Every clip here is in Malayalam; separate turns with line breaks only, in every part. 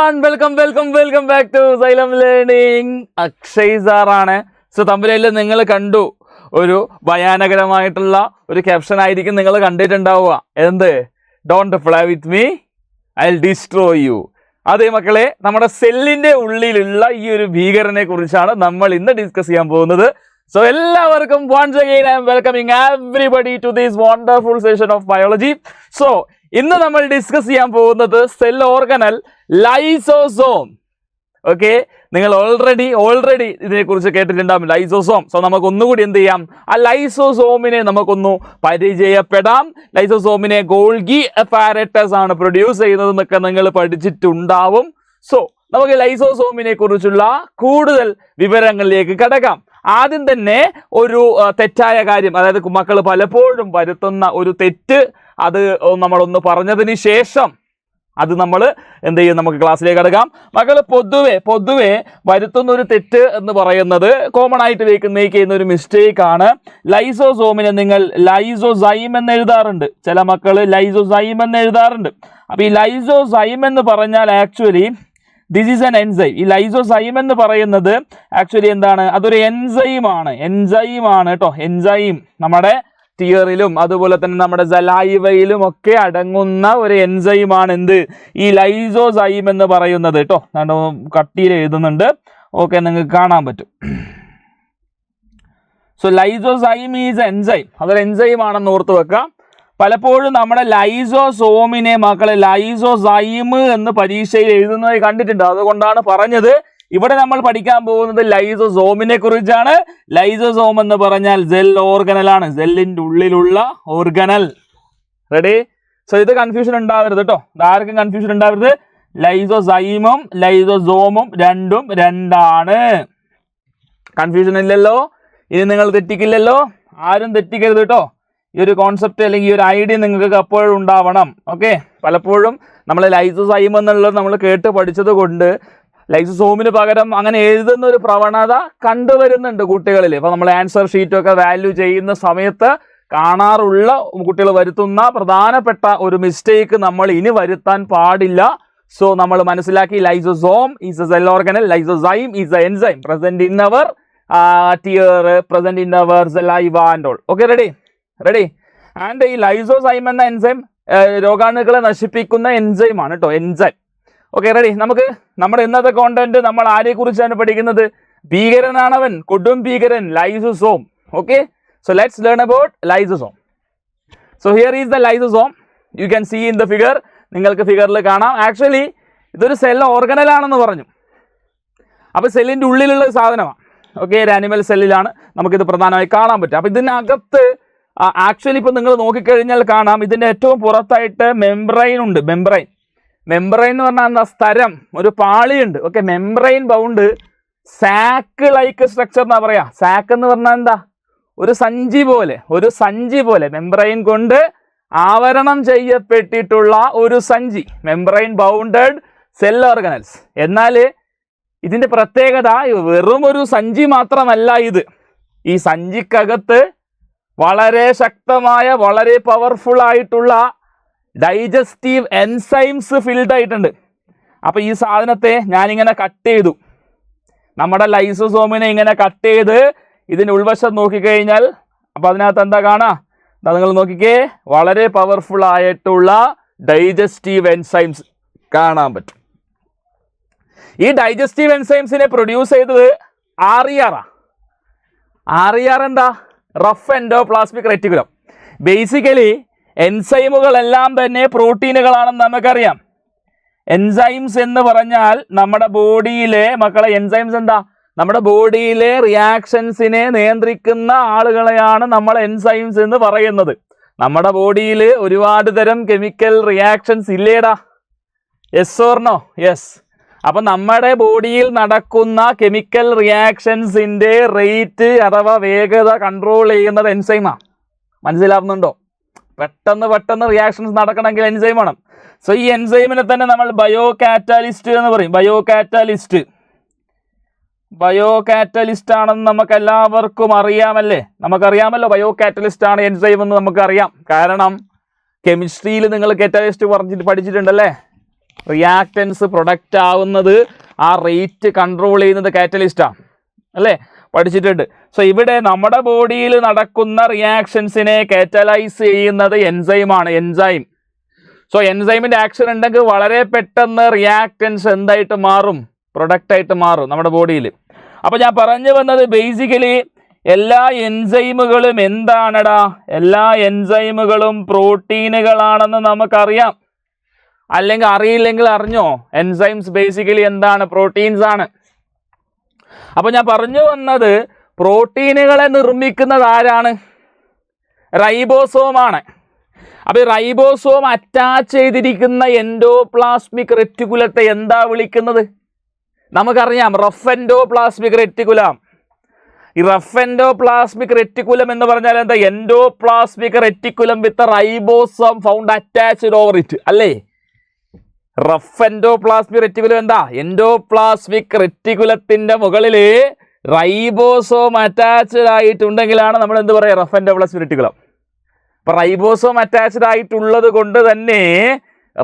everyone, welcome back to Xylem Learning. Akshay സാറാണ്. സോ തമ്പുരയിൽ നിങ്ങൾ കണ്ടു ഒരു ഭയാനകരമായിട്ടുള്ള ഒരു ക്യാപ്ഷൻ ആയിരിക്കും നിങ്ങൾ കണ്ടിട്ടുണ്ടാവുക. എന്ത്? Don't fly with me, I will destroy you. അതേ മക്കളെ, നമ്മുടെ സെല്ലിന്റെ ഉള്ളിലുള്ള ഈ ഒരു ഭീകരനെ കുറിച്ചാണ് നമ്മൾ ഇന്ന് ഡിസ്കസ് ചെയ്യാൻ പോകുന്നത്. സോ എല്ലാവർക്കും once again I am welcoming everybody to this wonderful session of biology. So ഇന്ന് നമ്മൾ ഡിസ്കസ് ചെയ്യാൻ പോകുന്നത് സെൽ ഓർഗനൽ ലൈസോസോം. ഓക്കെ, നിങ്ങൾ ഓൾറെഡി ഇതിനെക്കുറിച്ച് കേട്ടിട്ടുണ്ടാകും, ലൈസോസോം. സോ നമുക്ക് ഒന്നുകൂടി എന്ത് ചെയ്യാം, ആ ലൈസോസോമിനെ നമുക്കൊന്ന് പരിചയപ്പെടാം. ലൈസോസോമിനെ ഗോൾഗി അപ്പാരറ്റസ് ആണ് പ്രൊഡ്യൂസ് ചെയ്യുന്നത് എന്നൊക്കെ നിങ്ങൾ പഠിച്ചിട്ടുണ്ടാവും. സോ നമുക്ക് ലൈസോസോമിനെ കുറിച്ചുള്ള കൂടുതൽ വിവരങ്ങളിലേക്ക് കടക്കാം. ആദ്യം തന്നെ ഒരു തെറ്റായ കാര്യം, അതായത് മക്കൾ പലപ്പോഴും വരുത്തുന്ന ഒരു തെറ്റ്, അത് നമ്മളൊന്ന് പറഞ്ഞതിന് ശേഷം അത് നമ്മൾ എന്ത് ചെയ്യും, നമുക്ക് ക്ലാസ്സിലേക്ക് കടക്കാം. മക്കൾ പൊതുവെ വരുത്തുന്ന ഒരു തെറ്റ് എന്ന് പറയുന്നത്, കോമൺ ആയിട്ട് മേക്ക് ചെയ്യുന്ന ഒരു മിസ്റ്റേക്ക് ആണ്. ലൈസോസോമിനെ നിങ്ങൾ ലൈസോസൈം എന്ന് എഴുതാറുണ്ട്. ചില മക്കൾ ലൈസോസൈം എന്ന് എഴുതാറുണ്ട്. അപ്പോൾ ഈ ലൈസോസൈം എന്ന് പറഞ്ഞാൽ actually this is N enzyme. ഈ ലൈസോസൈം എന്ന് പറയുന്നത് ആക്ച്വലി എന്താണ്? അതൊരു എൻസൈം ആണ് കേട്ടോ. എൻസൈം നമ്മുടെ ടിയറിലും അതുപോലെ തന്നെ നമ്മുടെ സലൈവയിലും ഒക്കെ അടങ്ങുന്ന ഒരു എൻസൈമാണ് എന്ത്? ഈ ലൈസോസൈം എന്ന് പറയുന്നത് കേട്ടോ. കട്ടിയിൽ എഴുതുന്നുണ്ട്, ഓക്കെ, നിങ്ങൾക്ക് കാണാൻ പറ്റും. സോ ലൈസോസൈം ഈസ് എൻസൈം, അതൊരു എൻസൈം ആണെന്ന് ഓർത്ത് വെക്കാം. പലപ്പോഴും നമ്മുടെ ലൈസോസോമിനെ മക്കളെ ലൈസോസൈം എന്ന് പരീക്ഷയിൽ എഴുതുന്നത് കണ്ടിട്ടുണ്ട്. അതുകൊണ്ടാണ് പറഞ്ഞത്. ഇവിടെ നമ്മൾ പഠിക്കാൻ പോകുന്നത് ലൈസോസോമിനെ കുറിച്ചാണ്. ലൈസോസോം എന്ന് പറഞ്ഞാൽ സെൽ ഓർഗനൽ ആണ്, സെല്ലിന്റെ ഉള്ളിലുള്ള ഓർഗനൽ. റെഡി? സോ ഇത് കൺഫ്യൂഷൻ ഉണ്ടാവരുത് കേട്ടോ, ആർക്കും കൺഫ്യൂഷൻ ഉണ്ടാവരുത്. ലൈസോസൈമും ലൈസോസോമും രണ്ടും രണ്ടാണ്. കൺഫ്യൂഷൻ ഇല്ലല്ലോ, ഇനി നിങ്ങൾ തെറ്റിക്കില്ലല്ലോ, ആരും തെറ്റിക്കരുത് കേട്ടോ. ഈ ഒരു കോൺസെപ്റ്റ് അല്ലെങ്കിൽ ഈ ഒരു ഐഡിയ നിങ്ങൾക്ക് എപ്പോഴും ഉണ്ടാവണം. ഓക്കെ, പലപ്പോഴും നമ്മൾ ലൈസോസൈം എന്നുള്ളത് നമ്മൾ കേട്ട് പഠിച്ചത് കൊണ്ട് ലൈസോസോമിന് പകരം അങ്ങനെ എഴുതുന്ന ഒരു പ്രവണത കണ്ടുവരുന്നുണ്ട് കുട്ടികളിൽ. അപ്പോൾ നമ്മൾ ആൻസർ ഷീറ്റൊക്കെ വാല്യൂ ചെയ്യുന്ന സമയത്ത് കാണാറുള്ള കുട്ടികൾ വരുത്തുന്ന പ്രധാനപ്പെട്ട ഒരു മിസ്റ്റേക്ക് നമ്മൾ ഇനി വരുത്താൻ പാടില്ല. സോ നമ്മൾ മനസ്സിലാക്കി, lysosome is a cell organelle, lysozyme is a enzyme present in our tear, present in our saliva and all. Okay, ready? And ഈ ലൈസോസൈം എന്ന എൻസൈം രോഗാണുക്കളെ നശിപ്പിക്കുന്ന എൻസൈം ആണ് കേട്ടോ, എൻസൈം. Okay, ready? നമുക്ക് നമ്മുടെ ഇന്നത്തെ കോണ്ടന്റ് നമ്മൾ ആരെ കുറിച്ചാണ് പഠിക്കുന്നത്? ഭീകരനാണവൻ, കൊടും ഭീകരൻ, lysosome. Okay, so let's learn about lysosome. So here is the lysosome, you can see in the figure. നിങ്ങൾക്ക് ഫിഗറിൽ കാണാം. ആക്ച്വലി ഇതൊരു സെൽ ഓർഗനൽ ആണെന്ന് പറഞ്ഞു. അപ്പോൾ സെല്ലിൻ്റെ ഉള്ളിലുള്ള സാധനമാണ്. ഓക്കെ, ഒരു ആനിമൽ സെല്ലിലാണ് നമുക്കിത് പ്രധാനമായി കാണാൻ പറ്റും. അപ്പോൾ ഇതിനകത്ത് ആക്ച്വലി ഇപ്പോൾ നിങ്ങൾ നോക്കിക്കഴിഞ്ഞാൽ കാണാം, ഇതിൻ്റെ ഏറ്റവും പുറത്തായിട്ട് മെംബ്രെയിൻ ഉണ്ട്. മെംബ്രെയിൻ എന്ന് പറഞ്ഞാൽ എന്താ? സ്ഥലം, ഒരു പാളിയുണ്ട്. Okay, membrane bound sac like structure എന്നാ പറയാ. സാക്ക് എന്ന് പറഞ്ഞാൽ എന്താ? ഒരു സഞ്ചി പോലെ മെംബ്രെയിൻ കൊണ്ട് ആവരണം ചെയ്യപ്പെട്ടിട്ടുള്ള ഒരു സഞ്ചി, മെംബ്രെയിൻ ബൗണ്ടഡ് സെൽ ഓർഗനൽസ്. എന്നാൽ ഇതിൻ്റെ പ്രത്യേകത വെറും ഒരു സഞ്ചി മാത്രമല്ല ഇത്. ഈ സഞ്ചിക്കകത്ത് വളരെ ശക്തമായ, വളരെ പവർഫുൾ ആയിട്ടുള്ള ഡൈജസ്റ്റീവ് എൻസൈംസ് ഫിൽഡ് ആയിട്ടുണ്ട്. അപ്പോൾ ഈ സാധനത്തെ ഞാനിങ്ങനെ കട്ട് ചെയ്തു, നമ്മുടെ ലൈസോസോമിനെ ഇങ്ങനെ കട്ട് ചെയ്ത് ഇതിൻ്റെ ഉൾവശം നോക്കിക്കഴിഞ്ഞാൽ അപ്പോൾ അതിനകത്ത് എന്താ കാണാം? നിങ്ങൾ നോക്കിക്കേ, വളരെ പവർഫുൾ ആയിട്ടുള്ള ഡൈജസ്റ്റീവ് എൻസൈംസ് കാണാൻ പറ്റും. ഈ ഡൈജസ്റ്റീവ് എൻസൈംസിനെ പ്രൊഡ്യൂസ് ചെയ്തത് RER. എന്താ? Rough endoplasmic reticulum. ബേസിക്കലി എൻസൈമുകളെല്ലാം തന്നെ പ്രോട്ടീനുകളാണെന്ന് നമുക്കറിയാം. എൻസൈംസ് എന്ന് പറഞ്ഞാൽ നമ്മുടെ ബോഡിയിലെ മക്കളെ, എൻസൈംസ് എന്താ? നമ്മുടെ ബോഡിയിലെ റിയാക്ഷൻസിനെ നിയന്ത്രിക്കുന്ന ആളുകളെയാണ് നമ്മൾ എൻസൈംസ് എന്ന് പറയുന്നത്. നമ്മുടെ ബോഡിയിൽ ഒരുപാട് തരം കെമിക്കൽ റിയാക്ഷൻസ് ഇല്ലേടാ? Yes or no? യെസ്. അപ്പം നമ്മുടെ ബോഡിയിൽ നടക്കുന്ന കെമിക്കൽ റിയാക്ഷൻസിൻ്റെ റേറ്റ് അഥവാ വേഗത കൺട്രോൾ ചെയ്യുന്നത് എൻസൈമാണ്. മനസ്സിലാവുന്നുണ്ടോ? പെട്ടെന്ന് റിയാക്ഷൻസ് നടക്കണമെങ്കിൽ എൻസൈം വേണം. സോ ഈ എൻസൈമിനെ തന്നെ നമ്മൾ ബയോ കാറ്റലിസ്റ്റ് എന്ന് പറയും. ബയോ കാറ്റലിസ്റ്റ് ആണെന്ന് നമുക്ക് എല്ലാവർക്കും നമുക്കറിയാമല്ലോ ബയോ കാറ്റലിസ്റ്റ് ആണ് എൻസൈം എന്ന് നമുക്കറിയാം. കാരണം കെമിസ്ട്രിയിൽ നിങ്ങൾ കാറ്റലിസ്റ്റ് പഠിച്ചിട്ടുണ്ടല്ലേ? റിയാക്റ്റൻസ് പ്രൊഡക്റ്റ് ആവുന്നത് ആ റേറ്റ് കൺട്രോൾ ചെയ്യുന്നത് കാറ്റലിസ്റ്റാണ് അല്ലേ, പഠിച്ചിട്ടുണ്ട്. സോ ഇവിടെ നമ്മുടെ ബോഡിയിൽ നടക്കുന്ന റിയാക്ഷൻസിനെ കാറ്റലൈസ് ചെയ്യുന്നത് എൻസൈമാണ്, എൻസൈം. സോ എൻസൈമിൻ്റെ ആക്ഷൻ ഉണ്ടെങ്കിൽ വളരെ പെട്ടെന്ന് റിയാക്റ്റൻസ് എന്തായിട്ട് മാറും, പ്രൊഡക്റ്റായിട്ട് മാറും നമ്മുടെ ബോഡിയിൽ. അപ്പോൾ ഞാൻ പറഞ്ഞു വന്നത് ബേസിക്കലി എല്ലാ എൻസൈമുകളും എന്താണടാ, എല്ലാ എൻസൈമുകളും പ്രോട്ടീനുകളാണെന്ന് നമുക്കറിയാം. അല്ലെങ്കിൽ അറിയില്ലെങ്കിൽ അറിഞ്ഞോ, എൻസൈംസ് ബേസിക്കലി എന്താണ്, പ്രോട്ടീൻസ് ആണ്. അപ്പോൾ ഞാൻ പറഞ്ഞു വന്നത് പ്രോട്ടീനുകളെ നിർമ്മിക്കുന്നത് ആരാണ്, റൈബോസോമാണ്. അപ്പോൾ ഈ റൈബോസോം അറ്റാച്ച് ചെയ്തിരിക്കുന്ന എൻഡോപ്ലാസ്മിക് റെറ്റിക്കുലത്തെ എന്താ വിളിക്കുന്നത്, നമുക്കറിയാം, റഫ് എൻഡോപ്ലാസ്മിക് റെറ്റിക്കുലം. ഈ റഫ് എൻഡോപ്ലാസ്മിക് റെറ്റിക്കുലം എന്ന് പറഞ്ഞാൽ എന്താ, endoplasmic reticulum with ribosome found attached over it അല്ലേ. റഫ് എൻഡോപ്ലാസ്മിക് റെറ്റിക്കുലം എന്താ, എൻഡോപ്ലാസ്മിക് റെറ്റിക്കുലത്തിന്റെ മുകളിൽ റൈബോസോം അറ്റാച്ച്ഡ് ആയിട്ടുണ്ടെങ്കിലാണ് നമ്മൾ എന്ത് പറയുക, റഫ് എൻഡോപ്ലാസ്മിക് റെറ്റിക്കുലം. അപ്പൊ റൈബോസോം അറ്റാച്ച്ഡ് ആയിട്ടുള്ളത് കൊണ്ട് തന്നെ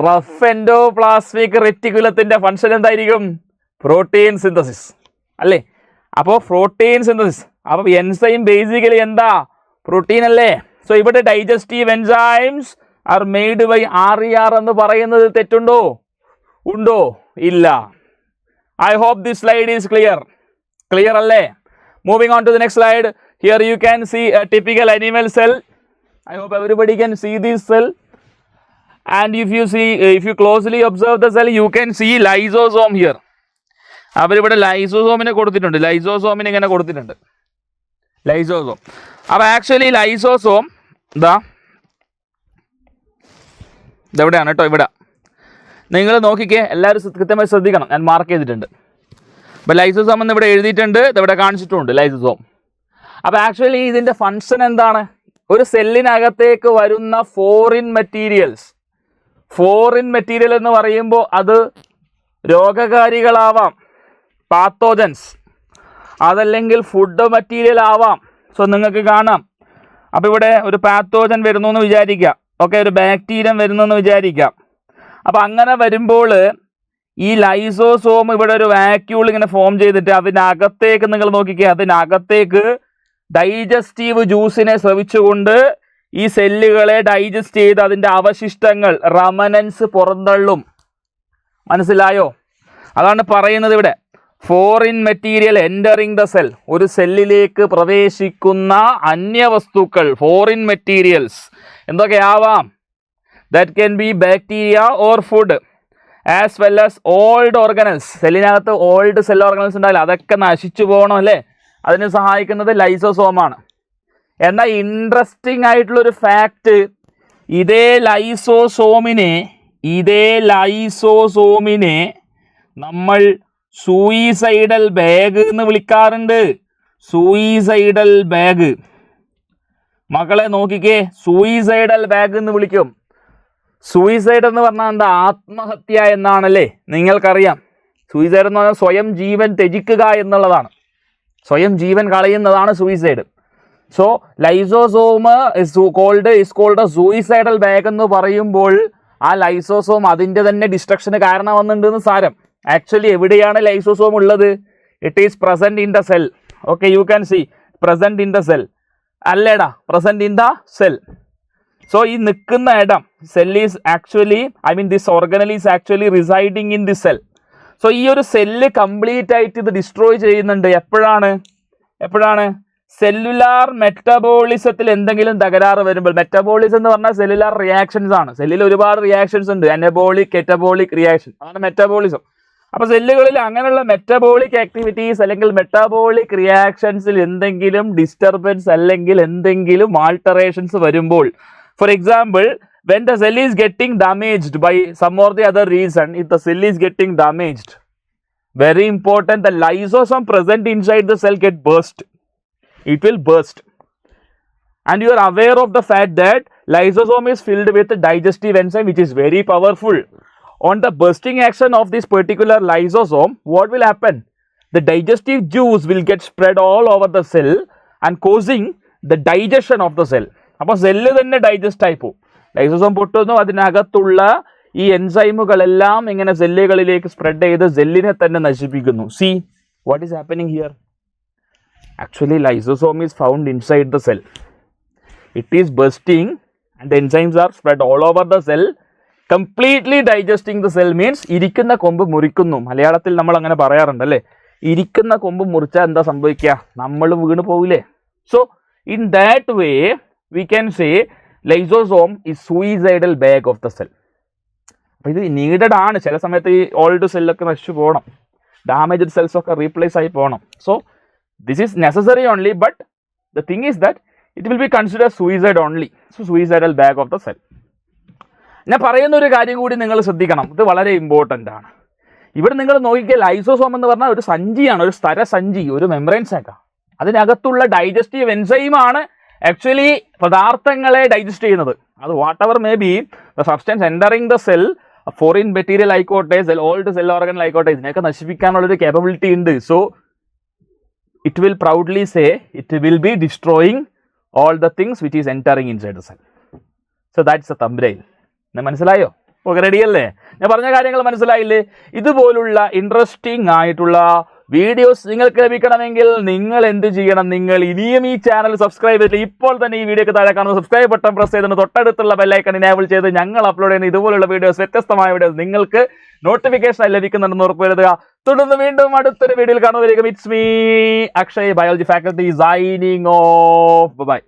റഫ് എൻഡോപ്ലാസ്മിക് റെറ്റിക്കുലത്തിന്റെ ഫംഗ്ഷൻ എന്തായിരിക്കും, പ്രോട്ടീൻ സിന്തസിസ് അല്ലേ. അപ്പോൾ പ്രോട്ടീൻ സിന്തസിസ്, അപ്പോൾ എൻസൈം ബേസിക്കലി എന്താ, പ്രോട്ടീൻ അല്ലേ. സോ ഇവിടെ digestive enzymes are made by RER എന്ന് പറയുന്നത് തെറ്റുണ്ടോ, ഉണ്ടോ, ഇല്ല. I hope this slide is clear അല്ലേ. Moving on to the next slide. Here you can see a typical animal cell. I hope everybody can see this cell, and if you closely observe the cell, you can see lysosome here. അവരിവിടെ ലൈസോസോമിനെ കൊടുത്തിട്ടുണ്ട്, ലൈസോസോമിനെ ഇങ്ങനെ കൊടുത്തിട്ടുണ്ട്, ലൈസോസോം. അപ്പോൾ ആക്ച്വലി ലൈസോസോം ഇതെവിടെയാണ് കേട്ടോ, ഇവിടെ നിങ്ങൾ നോക്കിക്കേ, എല്ലാവരും കൃത്യമായി ശ്രദ്ധിക്കണം, ഞാൻ മാർക്ക് ചെയ്തിട്ടുണ്ട്. അപ്പോൾ ലൈസോസോം എന്ന് ഇവിടെ എഴുതിയിട്ടുണ്ട്, ഇതെവിടെ കാണിച്ചിട്ടുണ്ട് ലൈസോസോം. അപ്പോൾ ആക്ച്വലി ഇതിൻ്റെ ഫങ്ഷൻ എന്താണ്, ഒരു സെല്ലിനകത്തേക്ക് വരുന്ന ഫോറിൻ മെറ്റീരിയൽ എന്ന് പറയുമ്പോൾ അത് രോഗകാരികളാവാം, പാത്തോജൻസ്, അതല്ലെങ്കിൽ ഫുഡ് മെറ്റീരിയൽ ആവാം. സോ നിങ്ങൾക്ക് കാണാം, അപ്പോൾ ഇവിടെ ഒരു പാത്തോജൻ വരുന്നു എന്ന് വിചാരിക്കാം, ഓക്കെ, ഒരു ബാക്ടീരിയം വരുന്നു എന്ന് വിചാരിക്കാം. അപ്പോൾ അങ്ങനെ വരുമ്പോൾ ഈ ലൈസോസോം ഇവിടെ ഒരു വാക്യൂൾ ഇങ്ങനെ ഫോം ചെയ്തിട്ട് അതിനകത്തേക്ക് നിങ്ങൾ നോക്കിക്കുക, അതിനകത്തേക്ക് ഡൈജസ്റ്റീവ് ജ്യൂസിനെ സ്രവിച്ചുകൊണ്ട് ഈ സെല്ലുകളെ ഡൈജസ്റ്റ് ചെയ്ത് അതിൻ്റെ അവശിഷ്ടങ്ങൾ റമനൻസ് പുറന്തള്ളും. മനസ്സിലായോ? അതാണ് പറയുന്നത് ഇവിടെ, foreign material entering the cell, ഒരു സെല്ലിലേക്ക് പ്രവേശിക്കുന്ന അന്യവസ്തുക്കൾ, ഫോറിൻ മെറ്റീരിയൽസ് എന്തൊക്കെയാവാം, that can be bacteria or food as well as old organelles. സെല്ലിനകത്ത് ഓൾഡ് സെൽ ഓർഗനൽസ് ഉണ്ടാവില്ല, അതൊക്കെ നശിച്ചു പോകണം അല്ലേ, അതിന് സഹായിക്കുന്നത് ലൈസോസോമാണ്. എന്നാൽ ഇൻട്രസ്റ്റിംഗ് ആയിട്ടുള്ളൊരു ഫാക്റ്റ്, ഇതേ ലൈസോസോമിനെ നമ്മൾ സൂയിസൈഡൽ ബാഗ് എന്ന് വിളിക്കാറുണ്ട്. സൂയിസൈഡൽ ബാഗ്, മക്കളെ നോക്കിക്കേ, സൂയിസൈഡൽ ബാഗ് എന്ന് വിളിക്കും. സൂയിസൈഡ് എന്ന് പറഞ്ഞാൽ എന്താ, ആത്മഹത്യ എന്നാണല്ലേ, നിങ്ങൾക്കറിയാം. സൂയിസൈഡ് എന്ന് പറഞ്ഞാൽ സ്വയം ജീവൻ ത്യജിക്കുക എന്നുള്ളതാണ്, സ്വയം ജീവൻ കളയുന്നതാണ് suicide. So lysosome is called suicidal bag എന്ന് പറയുമ്പോൾ ആ ലൈസോസോം അതിൻ്റെ തന്നെ ഡിസ്ട്രക്ഷന് കാരണമാവുന്നുണ്ടെന്ന് സാരം. ആക്ച്വലി എവിടെയാണ് ലൈസോസോം ഉള്ളത്, it is present in the cell. Okay, you can see present in the cell അല്ലേടാ, present in the cell. So ഈ നിൽക്കുന്ന ഇടം, cell is actually, this organelle is actually residing in the cell. So ഈ ഒരു സെല്ല് കംപ്ലീറ്റ് ആയിട്ട് ഇത് ഡിസ്ട്രോയ് ചെയ്യുന്നുണ്ട്. എപ്പോഴാണ് സെല്ലുലാർ മെറ്റബോളിസത്തിൽ എന്തെങ്കിലും തകരാറ് വരുമ്പോൾ. മെറ്റബോളിസം എന്ന് പറഞ്ഞാൽ സെല്ലുലാർ റിയാക്ഷൻസ് ആണ്. സെല്ലിൽ ഒരുപാട് റിയാക്ഷൻസ് ഉണ്ട്, അനബോളിക്, കെറ്റബോളിക് റിയാക്ഷൻ, അതാണ് മെറ്റബോളിസം. അപ്പോൾ സെല്ലുകളിൽ അങ്ങനെയുള്ള മെറ്റബോളിക് ആക്ടിവിറ്റീസ് അല്ലെങ്കിൽ മെറ്റബോളിക് റിയാക്ഷൻസിൽ എന്തെങ്കിലും ഡിസ്റ്റർബൻസ് അല്ലെങ്കിൽ എന്തെങ്കിലും ആൾട്ടറേഷൻസ് വരുമ്പോൾ, for example, when the cell is getting damaged by some or the other reason, if the cell is getting damaged, very important, the lysosome present inside the cell get burst. It will burst, and you are aware of the fact that lysosome is filled with digestive enzyme which is very powerful. On the bursting action of this particular lysosome, what will happen? The digestive juice will get spread all over the cell and causing the digestion of the cell. അപ്പോൾ സെല്ല് തന്നെ ഡൈജസ്റ്റ് ആയി പോകും. ലൈസോസോം പൊട്ടുന്നു, അതിനകത്തുള്ള ഈ എൻസൈമുകളെല്ലാം ഇങ്ങനെ സെല്ലുകളിലേക്ക് സ്പ്രെഡ് ചെയ്ത് സെല്ലിനെ തന്നെ നശിപ്പിക്കുന്നു. See what is happening here? Actually lysosome is found inside the cell. It is busting and the enzymes are spread all over the cell. Completely digesting the cell means ഇരിക്കുന്ന കൊമ്പ് മുറിക്കുന്നു. മലയാളത്തിൽ നമ്മൾ അങ്ങനെ പറയാറുണ്ട് അല്ലേ? ഇരിക്കുന്ന കൊമ്പ് മുറിച്ചാൽ എന്താ സംഭവിക്കുക? നമ്മൾ വീണ് പോവില്ലേ? So in that way we can say lysosome is suicidal bag of the cell. അപ്പോൾ ഇത് നീഡഡ് ആണ്. ചില സമയത്ത് ഈ ഓൾഡ് സെല്ലൊക്കെ നശിച്ചു പോകണം, ഡാമേജ്ഡ് സെൽസ് ഒക്കെ റീപ്ലേസ് ആയി പോകണം. So this is necessary only, but the thing is that it will be consider suicide only. So suicidal bag of the cell. ഞാൻ പറയുന്ന ഒരു കാര്യം കൂടി നിങ്ങൾ ശ്രദ്ധിക്കണം, ഇത് വളരെ ഇമ്പോർട്ടൻ്റ് ആണ്. ഇവിടെ നിങ്ങൾ നോക്കിക്കുക, ലൈസോസോം എന്ന് പറഞ്ഞാൽ ഒരു സഞ്ചിയാണ്, ഒരു സ്ഥരസഞ്ചി, ഒരു മെംബ്രെയിൻ സാക്കാ. അതിനകത്തുള്ള ഡൈജസ്റ്റീവ് എൻസൈമാണ് ആക്ച്വലി പദാർത്ഥങ്ങളെ ഡൈജസ്റ്റ് ചെയ്യുന്നത്. അത് what ever may be the substance entering the cell, foreign material ആയിക്കോട്ടെ, ഓൾഡ് സെൽ ഓർഗൻ ആയിക്കോട്ടെ, ഇതിനൊക്കെ നശിപ്പിക്കാനുള്ളൊരു കേപ്പബിലിറ്റി ഉണ്ട്. So it will proudly say it will be destroying all the things which is entering inside the cell. So that's A thumbnail. മനസ്സിലായോ? ഓക്കെ, റെഡിയല്ലേ? ഞാൻ പറഞ്ഞ കാര്യങ്ങൾ മനസ്സിലായില്ലേ? ഇതുപോലുള്ള ഇൻട്രസ്റ്റിംഗ് ആയിട്ടുള്ള വീഡിയോസ് നിങ്ങൾക്ക് ലഭിക്കണമെങ്കിൽ നിങ്ങൾ എന്ത് ചെയ്യണം? നിങ്ങൾ ഇനിയും ഈ ചാനൽ സബ്സ്ക്രൈബ് ചെയ്തിട്ട് ഇപ്പോൾ തന്നെ ഈ വീഡിയോക്ക് താഴെ കാണുന്ന സബ്സ്ക്രൈബ് ബട്ടൺ പ്രസ് ചെയ്തിട്ട് തൊട്ടടുത്തുള്ള ബെല്ലൈക്കൺ ഇനേബിൾ ചെയ്ത് ഞങ്ങൾ അപ്ലോഡ് ചെയ്യുന്ന ഇതുപോലുള്ള വീഡിയോസ്, വ്യത്യസ്തമായ വീഡിയോസ് നിങ്ങൾക്ക് നോട്ടിഫിക്കേഷൻ ലഭിക്കുന്നുണ്ടെന്ന് ഉറപ്പുവരുത്തുക. തുടർന്ന് വീണ്ടും അടുത്തൊരു വീഡിയോയിൽ കാണുന്നവരേക്കും it's me Akshay, biology faculty, signing off. By.